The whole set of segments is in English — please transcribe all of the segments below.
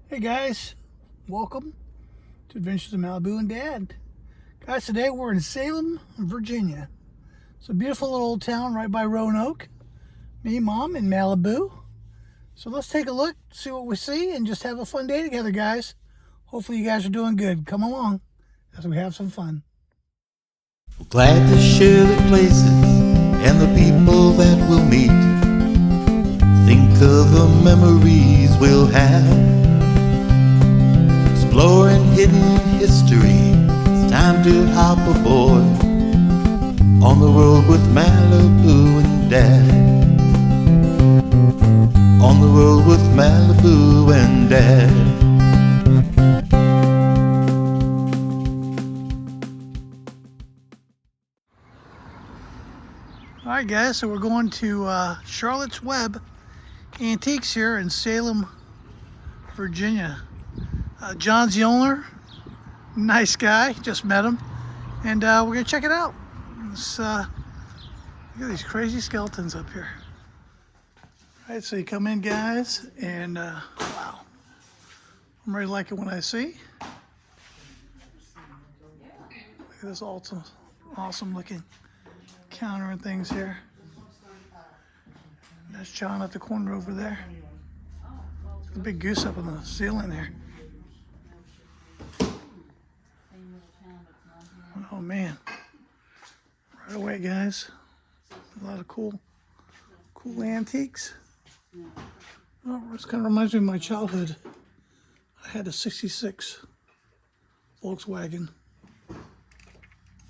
Hey guys, welcome to Adventures in Malibu and Dad. Guys, today we're in Salem, Virginia. It's a beautiful little old town right by Roanoke. Me, Mom, and Malibu. So let's take a look, see what we see, and just have a fun day together, guys. Hopefully you guys are doing good. Come along as we have some fun. Glad to share the places and the people that we'll meet. Think of the memories we'll have. Exploring hidden history, it's time to hop aboard on the road with Malibu and Dad. On the road with Malibu and Dad. All right, guys, so we're going to Charlotte's Webb Antiques here in Salem, Virginia. John's the owner. Nice guy, just met him. And we're gonna check it out. Look at these crazy skeletons up here. All right, so you come in, guys, and wow. I'm really liking what I see. Look at this awesome looking counter and things here. That's John at the corner over there. The big goose up in the ceiling there. Oh man. Right away, guys. A lot of cool antiques. Oh, this kind of reminds me of my childhood. I had a '66 Volkswagen.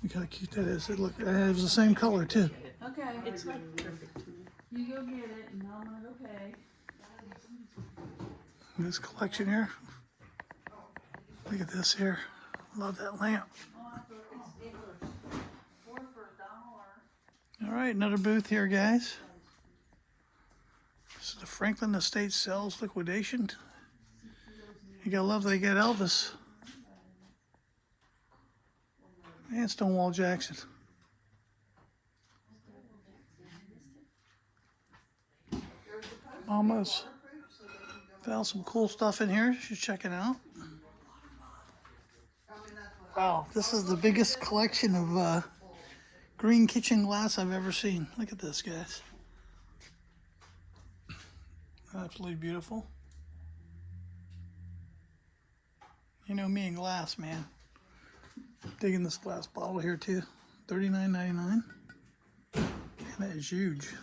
Look how cute that is. It was the same color too. Okay. It's like perfect. You go get it and I'm gonna go pay. This collection here. Look at this here. Love that lamp. All right, another booth here, guys. This is the Franklin Estate Sales Liquidation. You gotta love they get Elvis and Stonewall Jackson. Almost found some cool stuff in here. You should check it out. Wow, this is the biggest collection of green kitchen glass I've ever seen. Look at this, guys. Absolutely beautiful. You know me and glass, man. Digging this glass bottle here too. $39.99. Man, that is huge.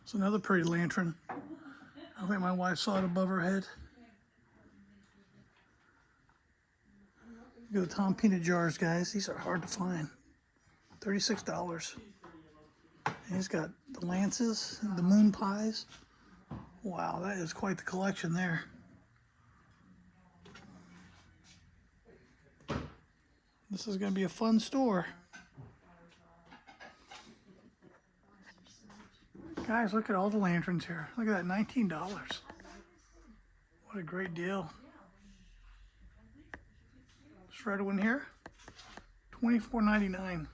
It's another pretty lantern. I think my wife saw it above her head. Look at the Tom peanut jars, guys. These are hard to find. $36. And he's got the lances, the moon pies. Wow, that is quite the collection there. This is going to be a fun store. Guys, look at all the lanterns here. Look at that, $19. What a great deal. This red one here, $24.99.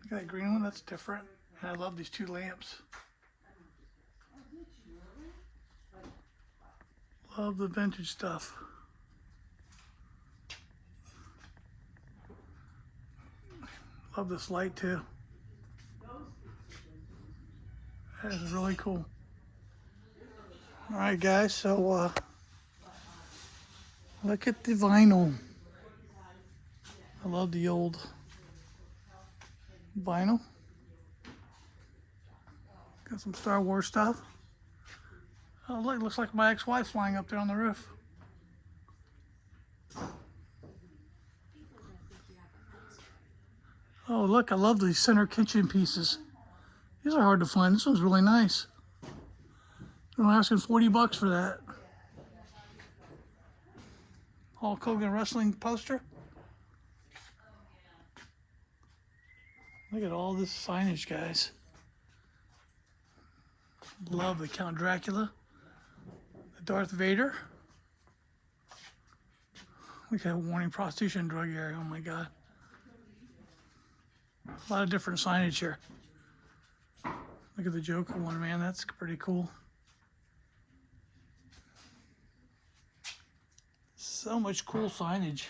Look at that green one, that's different. And I love these two lamps. Love the vintage stuff. Love this light too. That is really cool. All right, guys, so look at the vinyl. I love the old vinyl. Got some Star Wars stuff. Oh, look, looks like my ex-wife's flying up there on the roof. Oh, look, I love these center kitchen pieces. These are hard to find. This one's really nice. I'm asking $40 for that. Hulk Hogan wrestling poster. Look at all this signage, guys. Love the Count Dracula. The Darth Vader. Look at that warning prostitution and drug area. Oh my God. A lot of different signage here. Look at the Joker one, man. That's pretty cool. So much cool signage.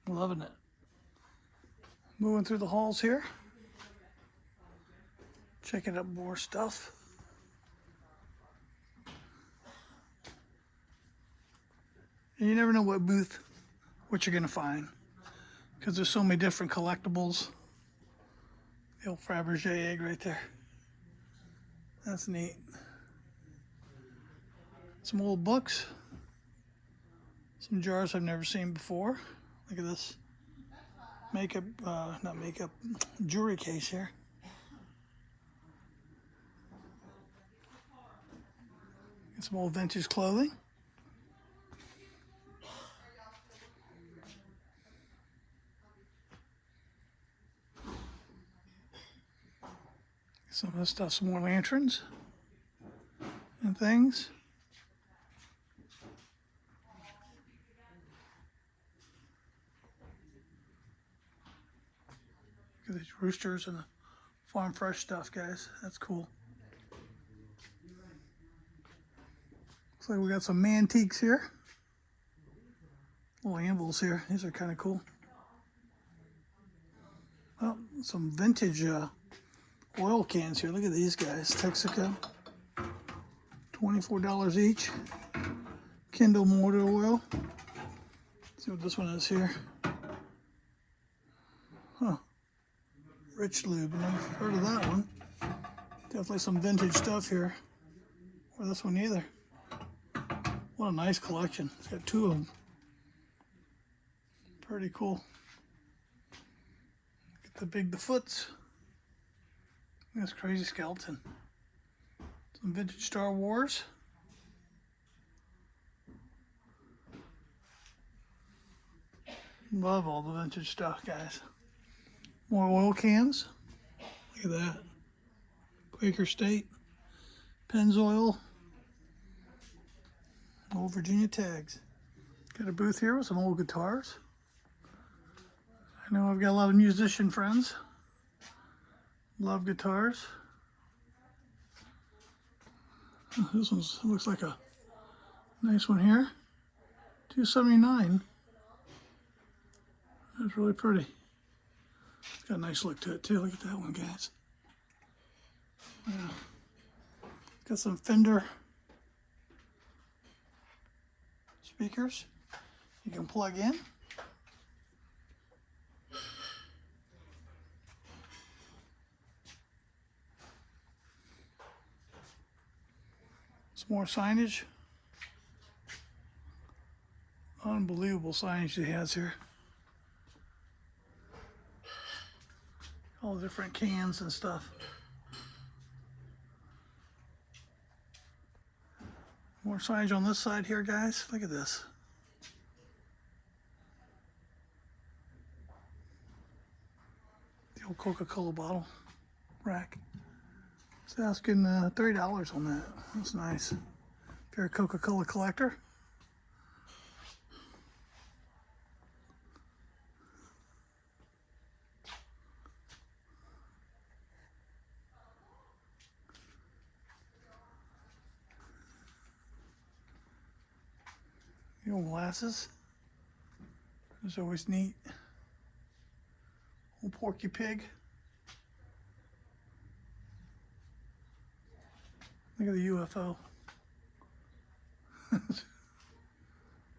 Loving it. Moving through the halls here. Checking out more stuff. And you never know what you're gonna find, because there's so many different collectibles. The old Fabergé egg right there. That's neat. Some old books. Some jars I've never seen before. Look at this makeup, not makeup, jewelry case here. Get some old vintage clothing. Some of this stuff, some more lanterns and things. Look at these roosters and the farm fresh stuff, guys. That's cool. Looks like we got some antiques here. Little anvils here. These are kind of cool. Well, some vintage oil cans here. Look at these guys. Texaco. $24 each. Kindle motor oil. Let's see what this one is here. Huh. Rich Lube. Never heard of that one. Definitely some vintage stuff here. Or this one either. What a nice collection. It's got two of them. Pretty cool. Get the foots. This crazy skeleton. Some vintage Star Wars. Love all the vintage stuff, guys. More oil cans. Look at that. Quaker State. Pennzoil. Old Virginia tags. Got a booth here with some old guitars. I know I've got a lot of musician friends. Love guitars. Oh, this one looks like a nice one here. $279. That's really pretty. It's got a nice look to it too. Look at that one, guys. Yeah. Got some Fender speakers you can plug in. Some more signage. Unbelievable signage he has here. All the different cans and stuff. More signage on this side here, guys. Look at this. The old Coca-Cola bottle rack. It's asking $30 on that. That's nice. If you're a Coca-Cola collector. The old glasses. It's always neat. Old Porky Pig. Look at the UFO.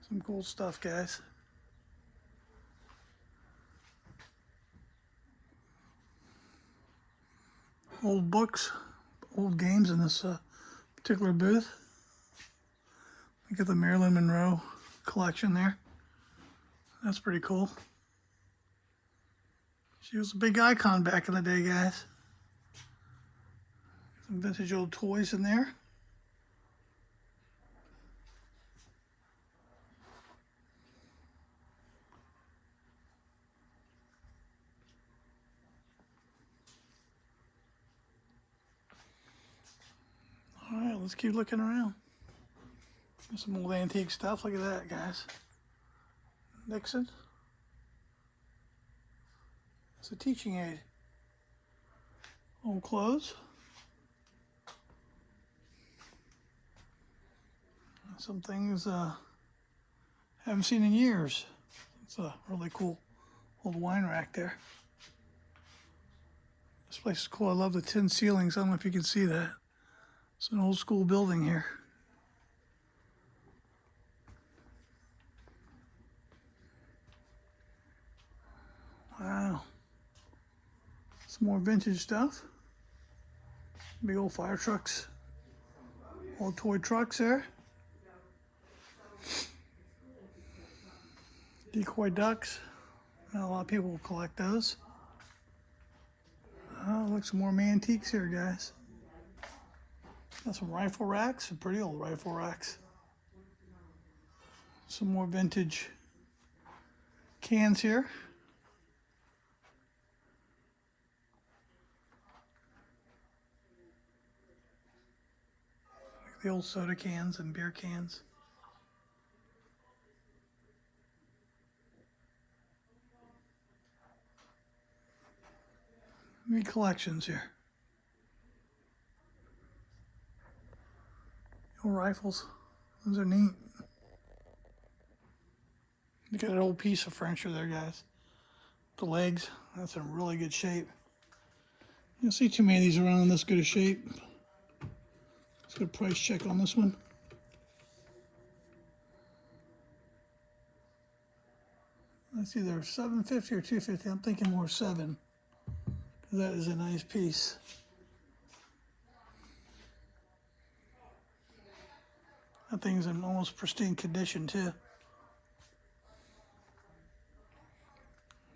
Some cool stuff, guys. Old books, old games in this particular booth. Look at the Marilyn Monroe collection there. That's pretty cool. She was a big icon back in the day, guys. Some vintage old toys in there. All right, let's keep looking around. There's some old antique stuff. Look at that, guys. Nixon. It's a teaching aid. Old clothes. Some things Haven't seen in years. It's a really cool old wine rack there. This place is cool. I love the tin ceilings. I don't know if you can see that. It's an old school building here. Wow. Some more vintage stuff. Big old fire trucks. Old toy trucks there. Decoy ducks. Not a lot of people will collect those. Oh, look, some more antiques here, guys. Got some rifle racks, some pretty old rifle racks. Some more vintage cans here. Like the old soda cans and beer cans. Neat collections here. Old rifles. Those are neat. Look at that old piece of furniture there, guys. The legs, that's in really good shape. You don't see too many of these around in this good a shape. Let's get a price check on this one. Let's see, they're $7.50 or $2.50. I'm thinking more $7, because that is a nice piece. That thing's in almost pristine condition too.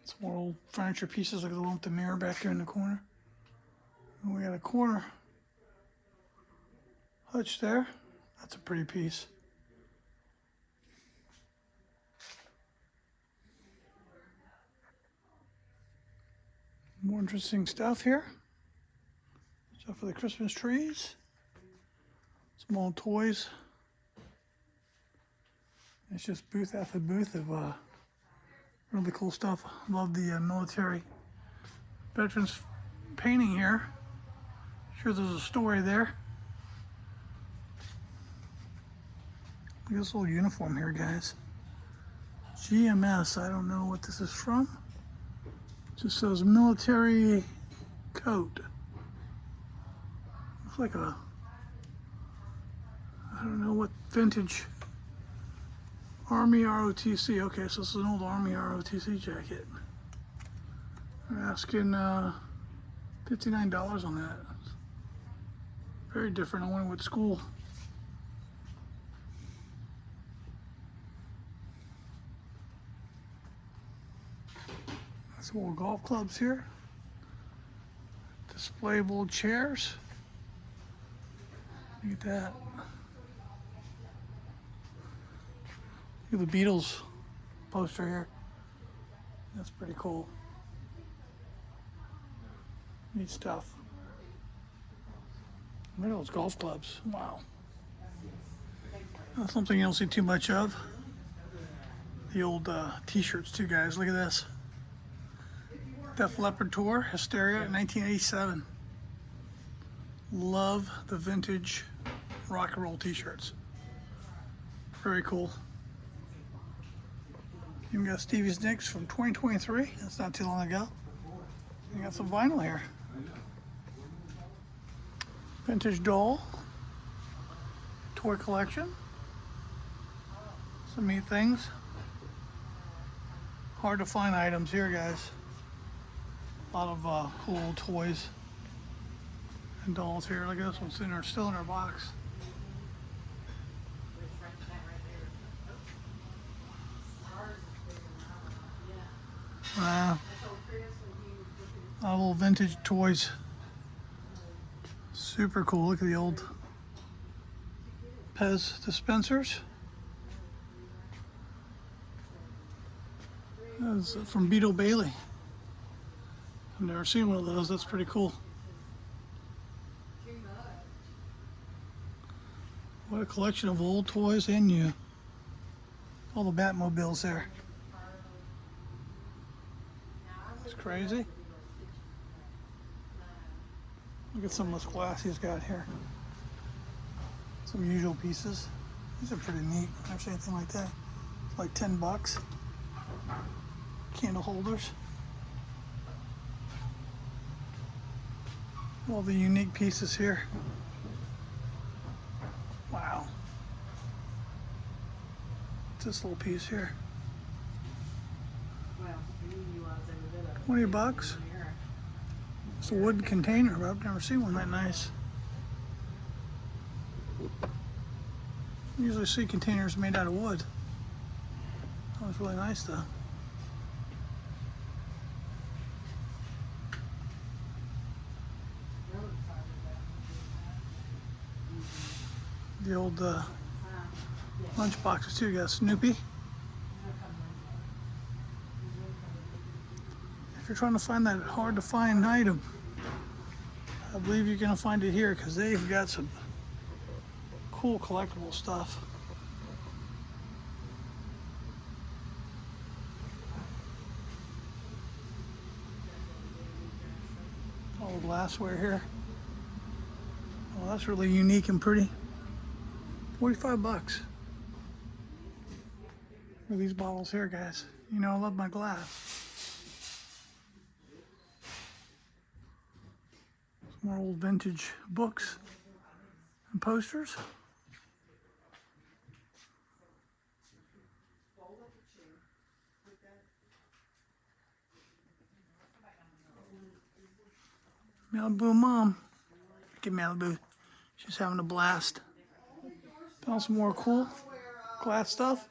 Some more old furniture pieces, like the one with the mirror back there in the corner. And we got a corner hutch there. That's a pretty piece. More interesting stuff here. Stuff for the Christmas trees. Some old toys. It's just booth after booth of really cool stuff. Love the military veterans painting here. Sure, there's a story there. Look at this little uniform here, guys. GMS. I don't know what this is from. Just says military coat. Looks like a, I don't know what vintage. Army ROTC. Okay, so this is an old Army ROTC jacket. They're asking $59 on that. Very different. I wonder what school. Some old golf clubs here. Display of old chairs. Look at that. Look at the Beatles poster here. That's pretty cool. Neat stuff. Look at those golf clubs. Wow. That's something you don't see too much of. The old t-shirts too, guys. Look at this. Def Leppard Tour, Hysteria, 1987. Love the vintage rock and roll t-shirts. Very cool. You got Stevie's Nicks from 2023. That's not too long ago. You got some vinyl here. Vintage doll. Toy collection. Some neat things. Hard to find items here, guys. A lot of cool old toys and dolls here. Look at this one sitting there, still in our box. Wow. All little vintage toys. Super cool. Look at the old Pez dispensers. That's from Beetle Bailey. I've never seen one of those. That's pretty cool. What a collection of old toys and new. All the Batmobiles there. That's crazy. Look at some of this glass he's got here. Some usual pieces. These are pretty neat. I've never seen anything like that. like 10 bucks. Candle holders. All the unique pieces here. Wow. What's this little piece here? 20 bucks. It's a wood container, but I've never seen one that nice. Usually see containers made out of wood. That was really nice though. The old lunch boxes too. You got Snoopy. If you're trying to find that hard to find item, I believe you're gonna find it here because they've got some cool collectible stuff. All the glassware here. Oh, that's really unique and pretty. 45 bucks. Look at these bottles here, guys. You know I love my glass. Some more old vintage books and posters. Malibu Mom. Look at Malibu. She's having a blast. Found some more cool glass stuff.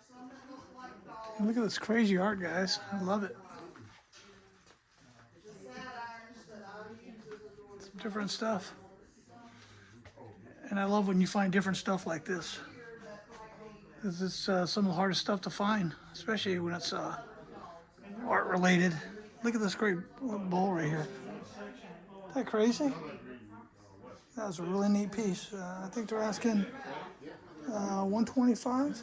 And look at this crazy art, guys. I love it. Some different stuff. And I love when you find different stuff like this. This is some of the hardest stuff to find, especially when it's art related. Look at this great bowl right here. Isn't that crazy? That was a really neat piece. I think they're asking $125.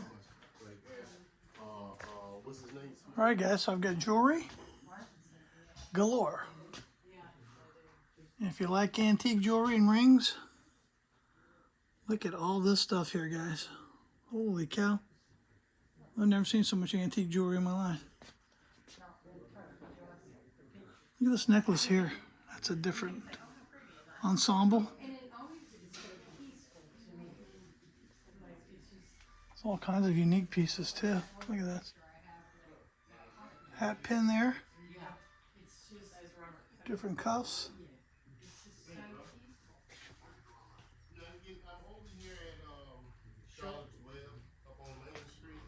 All right, guys, so I've got jewelry galore. And if you like antique jewelry and rings, look at all this stuff here, guys. Holy cow. I've never seen so much antique jewelry in my life. Look at this necklace here. That's a different ensemble. It's all kinds of unique pieces too. Look at this. Hat pin there. Different cuffs. I'm over here at Charlotte's Webb up on Main Street.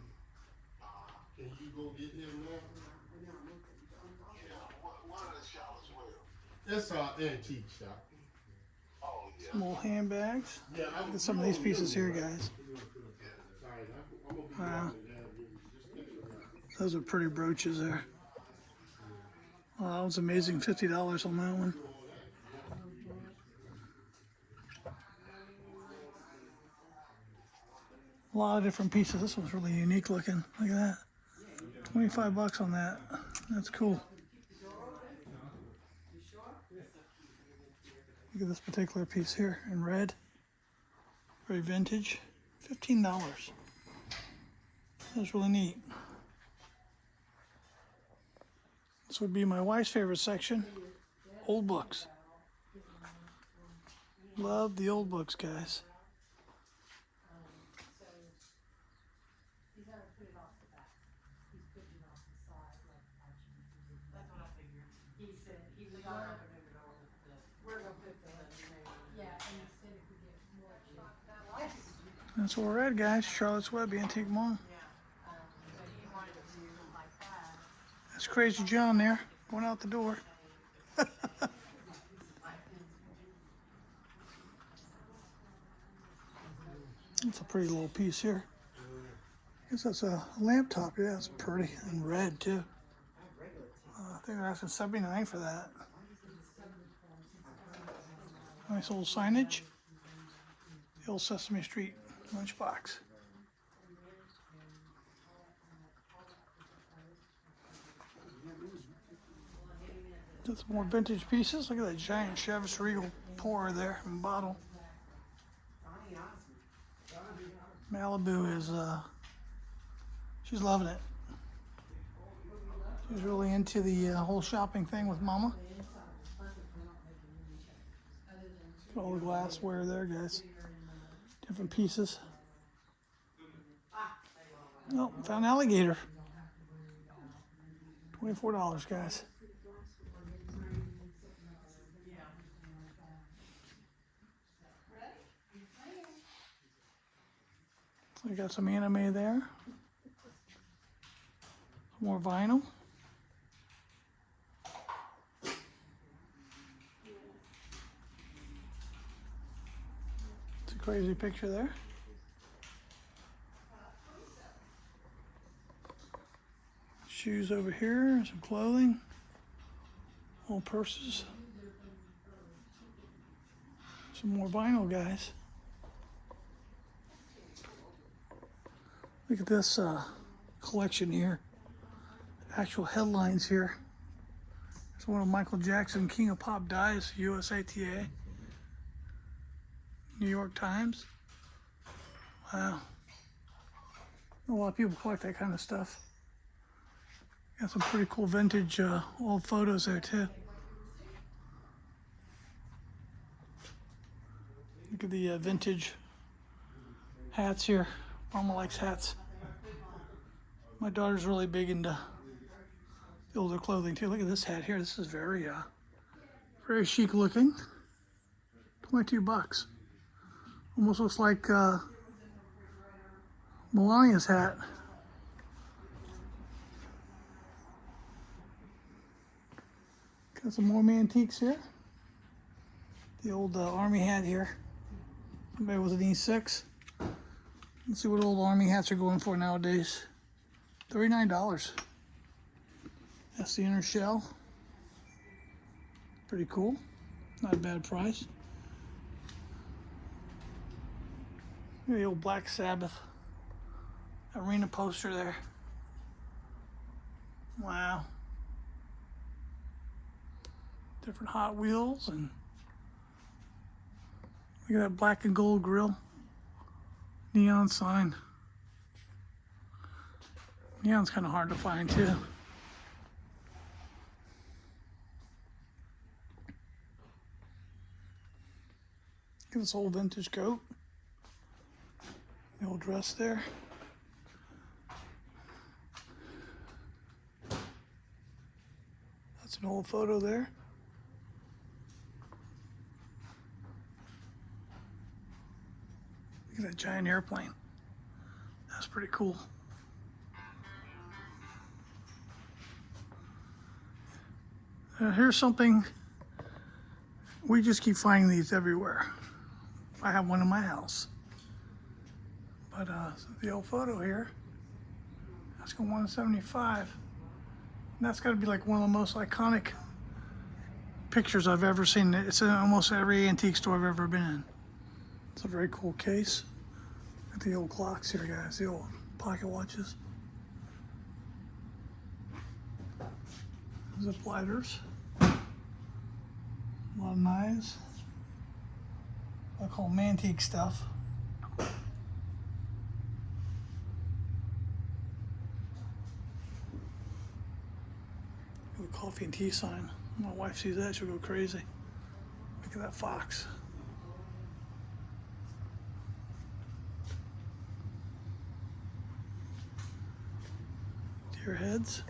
Can you go get him now? What is Charlotte's Webb? That's our antique shop. Oh, yeah. Some old handbags. Yeah, Look at some of these pieces here, guys. Wow. Those are pretty brooches there. Oh, that was amazing. $50 on that one. A lot of different pieces. This one's really unique looking. Look at that. 25 bucks on that. That's cool. Look at this particular piece here in red. Very vintage. $15. That's really neat. This would be my wife's favorite section. Old books. Love the old books, guys. That's where we're at, guys. Charlotte's Webb Antique Mall. That's Crazy John there, going out the door. That's a pretty little piece here. I guess that's a lamp top. Yeah, it's pretty and red too. I think they're asking $79 for that. Nice old signage. The old Sesame Street lunchbox. Got some more vintage pieces. Look at that giant Chivas Regal pourer there and bottle. Malibu is She's loving it. She's really into the whole shopping thing with Mama. All the glassware there, guys. Different pieces. Oh, found alligator. $24, guys. So we got some anime there. Some more vinyl. It's a crazy picture there. Shoes over here, some clothing, old purses. Some more vinyl, guys. Look at this collection here. Actual headlines here. It's one of Michael Jackson, King of Pop dies, USATA. New York Times. Wow. A lot of people collect that kind of stuff. Got some pretty cool vintage old photos there too. Look at the vintage hats here. Mama likes hats. My daughter's really big into the older clothing too. Look at this hat here. This is very chic looking. $22. Almost looks like Melania's hat. Got some more antiques here. The old army hat here. Somebody was an E6. Let's see what old army hats are going for nowadays. $39. That's the inner shell. Pretty cool. Not a bad price. Look at the old Black Sabbath arena poster there. Wow. Different Hot Wheels, and look at that black and gold grill. Neon sign. Neon's kind of hard to find too. Look at this old vintage coat. The old dress there. That's an old photo there. Look at that giant airplane. That's pretty cool. Here's something. We just keep finding these everywhere. I have one in my house. But the old photo here, that's going 175. And that's got to be like one of the most iconic pictures I've ever seen. It's in almost every antique store I've ever been in. It's a very cool case. Look at the old clocks here, guys. The old pocket watches. Zip lighters. A lot of knives. I call them antique stuff. The coffee and tea sign. My wife sees that, she'll go crazy. Look at that fox. Deer heads.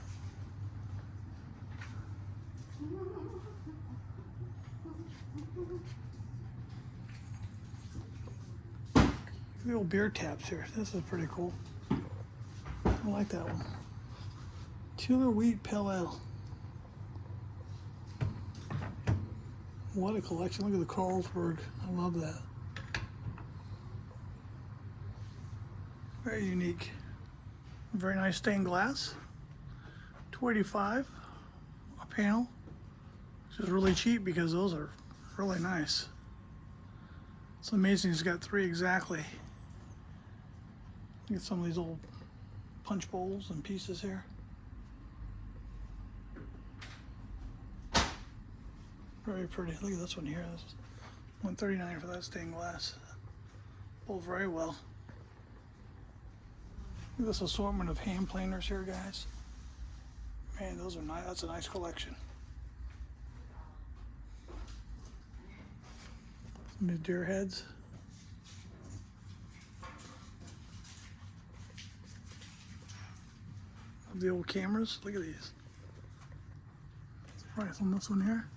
The old beer taps here. This is pretty cool. I like that one. Tudor Wheat Pale Ale. What a collection. Look at the Carlsberg. I love that. Very unique. Very nice stained glass. $285 a panel. Which is really cheap because those are really nice. It's amazing he's got three exactly. Look at some of these old punch bowls and pieces here. Very pretty. Look at this one here. This is $139 for that stained glass. Bowled very well. Look at this assortment of hand planers here, guys. Man, those are nice. That's a nice collection. Some new deer heads. The old cameras. Look at these. Price on this one here.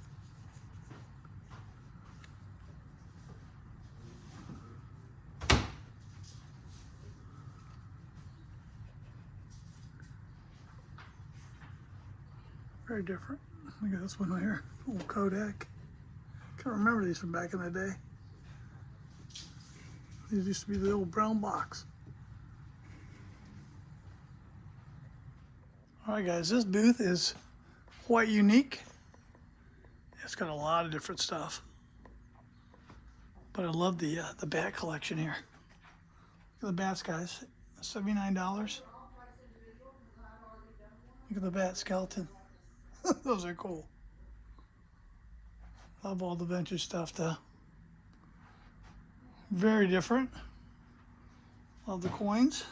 Very different. Look at this one right here. Old Kodak. Can't remember these from back in the day. These used to be the old brown box. Alright guys, this booth is quite unique. It's got a lot of different stuff. But I love the bat collection here. Look at the bats, guys. $79. Look at the bat skeleton. Those are cool. Love all the vintage stuff though. Very different. Love the coins.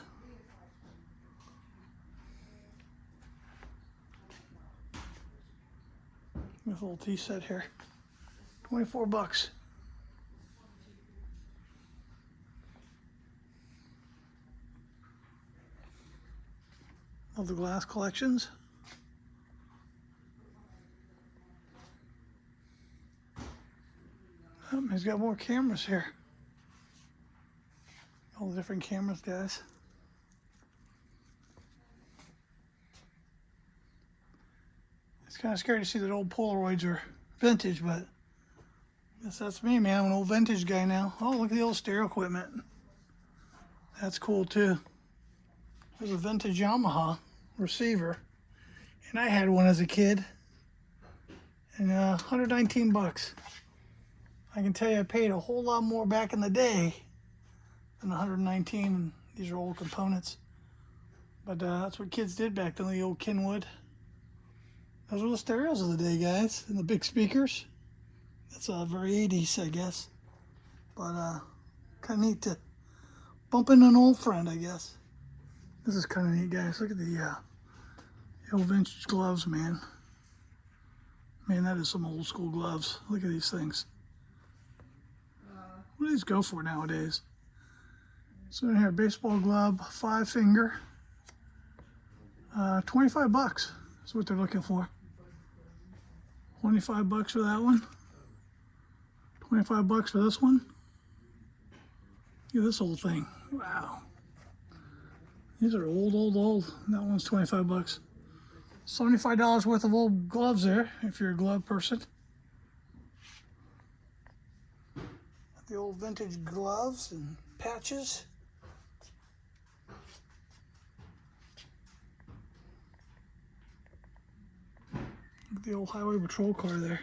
This little tea set here. 24 bucks. Love the glass collections. He's got more cameras here. All the different cameras, guys. It's kind of scary to see that old Polaroids are vintage, but I guess that's me, man. I'm an old vintage guy now. Oh, look at the old stereo equipment. That's cool too. There's a vintage Yamaha receiver, and I had one as a kid, and 119 bucks. I can tell you I paid a whole lot more back in the day than 119. These are old components, but that's what kids did back then, the old Kenwood. Those were the stereos of the day, guys, and the big speakers. That's very 80s, I guess. But kind of neat to bump into an old friend, I guess. This is kind of neat, guys. Look at the old vintage gloves, man. Man, that is some old school gloves. Look at these things. What do these go for nowadays? So in here, baseball glove, 5-finger. 25 bucks is what they're looking for. 25 bucks for that one. 25 bucks for this one. Look at this old thing. Wow. These are old. That one's 25 bucks. $75 worth of old gloves there, if you're a glove person. The old vintage gloves and patches. Look at the old highway patrol car there.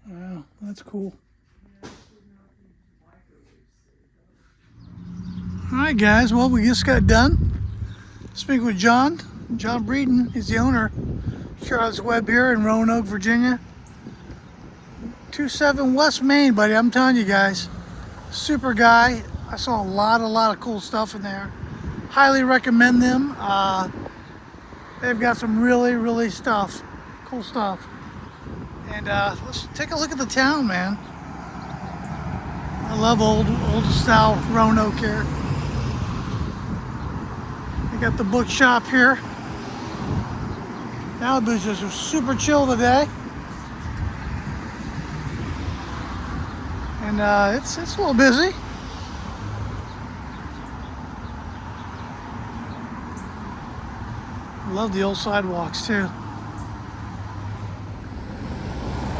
Wow, that's cool. Alright guys, well we just got done speaking with John Breeden. He's the owner of Charlotte's Webb here in Roanoke, Virginia. 27 West Main, buddy. I'm telling you guys, super guy. I saw a lot of cool stuff in there. Highly recommend them. They've got some really cool stuff. And let's take a look at the town, man. I love old style Roanoke here. They got the bookshop here. Malibu's just super chill today. And it's a little busy. Love the old sidewalks too.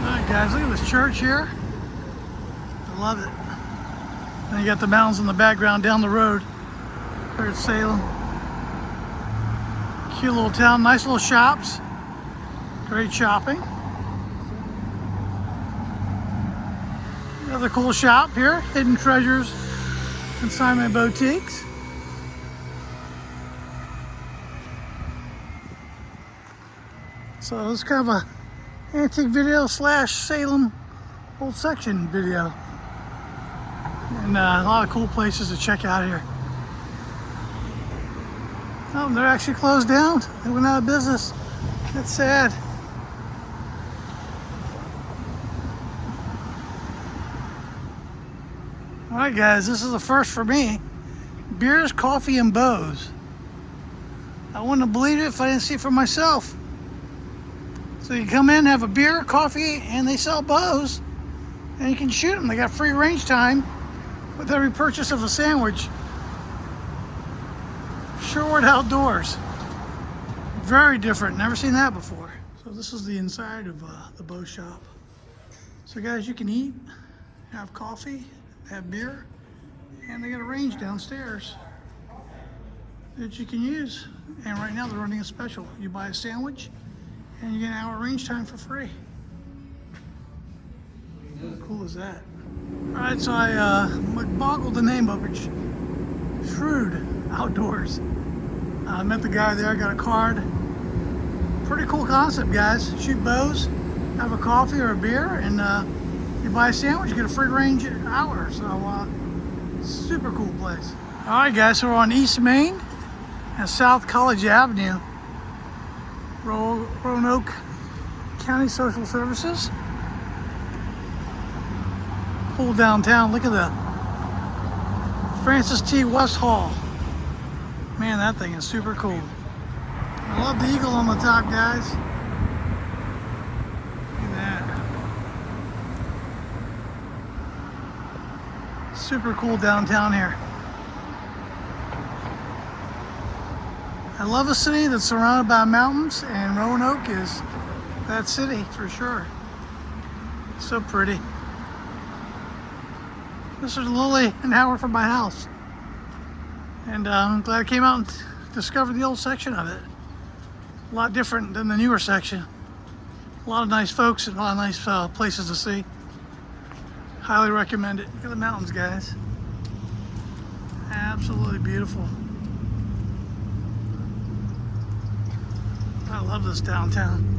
Alright guys, look at this church here. I love it. And you got the mountains in the background down the road. There at Salem. Cute little town, nice little shops. Great shopping. Another cool shop here, Hidden Treasures Consignment Boutiques. So it's kind of a antique video / Salem old section video. And a lot of cool places to check out here. Oh, they're actually closed down. They went out of business. That's sad. All right, guys, this is a first for me. Beers, coffee, and bows. I wouldn't have believed it if I didn't see it for myself. So you come in, have a beer, coffee, and they sell bows, and you can shoot them. They got free range time with every purchase of a sandwich. Sherwood Outdoors. Very different. Never seen that before. So this is the inside of the bow shop. So guys, you can eat, have coffee, have beer, and they got a range downstairs that you can use. And right now they're running a special. You buy a sandwich and you get an hour range time for free. How cool is that? All right, so I boggled the name of it. Shrewd Outdoors. I met the guy there, got a card. Pretty cool concept, guys. Shoot bows, have a coffee or a beer, and you buy a sandwich, you get a free range hour. So super cool place. All right, guys, so we're on East Main and South College Avenue, Roanoke County Social Services. Cool downtown. Look at the Francis T. West Hall. Man, that thing is super cool. I love the eagle on the top, guys. Look at that. Super cool downtown here. I love a city that's surrounded by mountains, and Roanoke is that city for sure. So pretty. This is literally an hour from my house. And I'm glad I came out and discovered the old section of it. A lot different than the newer section. A lot of nice folks and a lot of nice places to see. Highly recommend it. Look at the mountains, guys. Absolutely beautiful. I love this downtown.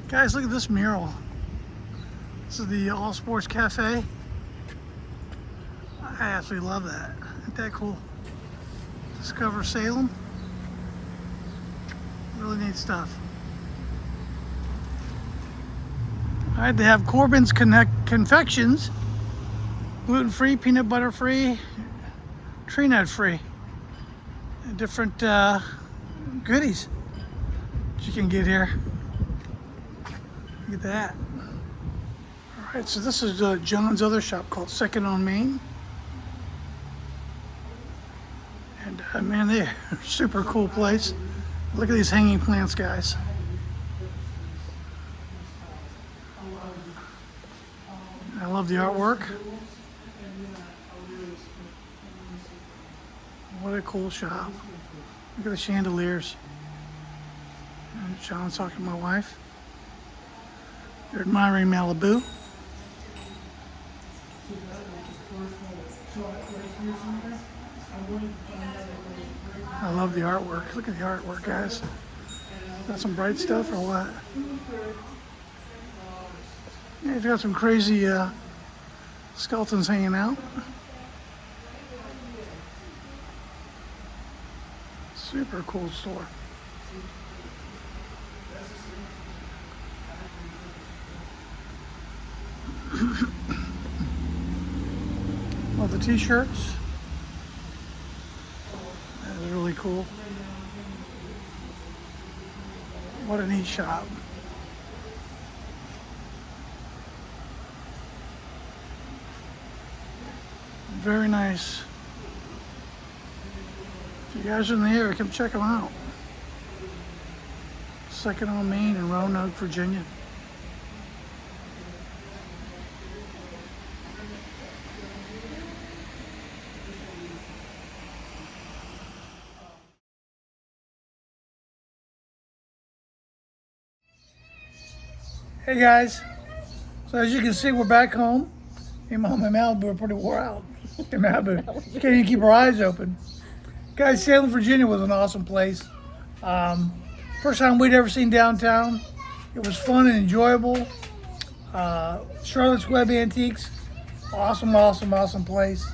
Guys, look at this mural. This is the All Sports Cafe. I absolutely love that. Isn't that cool? Discover Salem. Really neat stuff. All right, they have Corbin's Confections. Gluten-free, peanut butter-free, tree nut-free. Different goodies that you can get here. Look at that. All right, so this is John's other shop called Second on Main. And man, they're a super cool place. Look at these hanging plants, guys. I love the artwork. What a cool shop. Look at the chandeliers. And John's talking to my wife. They're admiring Malibu. I love the artwork. Look at the artwork, guys. Got some bright stuff or what? Yeah, he's got some crazy skeletons hanging out. Super cool store. Well, the t-shirts. That is really cool. What a neat shop. Very nice. If you guys are in the area, come check them out. Second on Main in Roanoke, Virginia. Hey guys, so as you can see, we're back home. Me and Mom and Malibu are pretty wore out. Hey Malibu, can't even keep her eyes open. Guys, Salem, Virginia was an awesome place. First time we'd ever seen downtown. It was fun and enjoyable. Charlotte's Webb Antiques. Awesome, awesome, awesome place.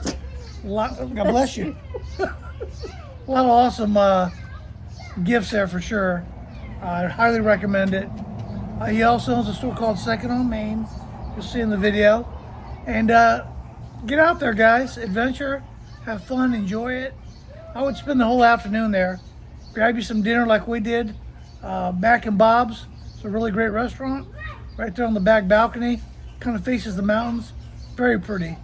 God bless you. A lot of awesome gifts there for sure. I highly recommend it. He also owns a store called Second on Main. You'll see in the video. And get out there, guys. Adventure, have fun, enjoy it. I would spend the whole afternoon there. Grab you some dinner like we did. Back in Bob's. It's a really great restaurant. Right there on the back balcony. Kind of faces the mountains. Very pretty.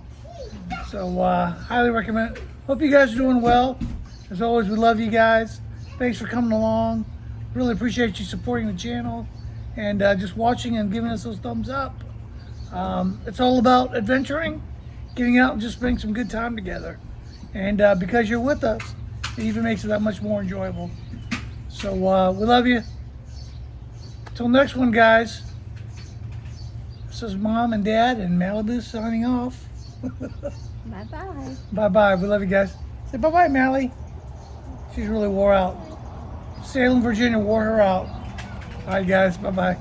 So highly recommend it. Hope you guys are doing well. As always, we love you guys. Thanks for coming along. Really appreciate you supporting the channel and just watching and giving us those thumbs up. It's all about adventuring, getting out and just spending some good time together. And because you're with us, it even makes it that much more enjoyable. So we love you. Till next one, guys. This is Mom and Dad and Malibu signing off. Bye-bye. Bye-bye. We love you guys. Say bye-bye, Mally. She's really wore out. Salem, Virginia wore her out. All right, guys. Bye-bye.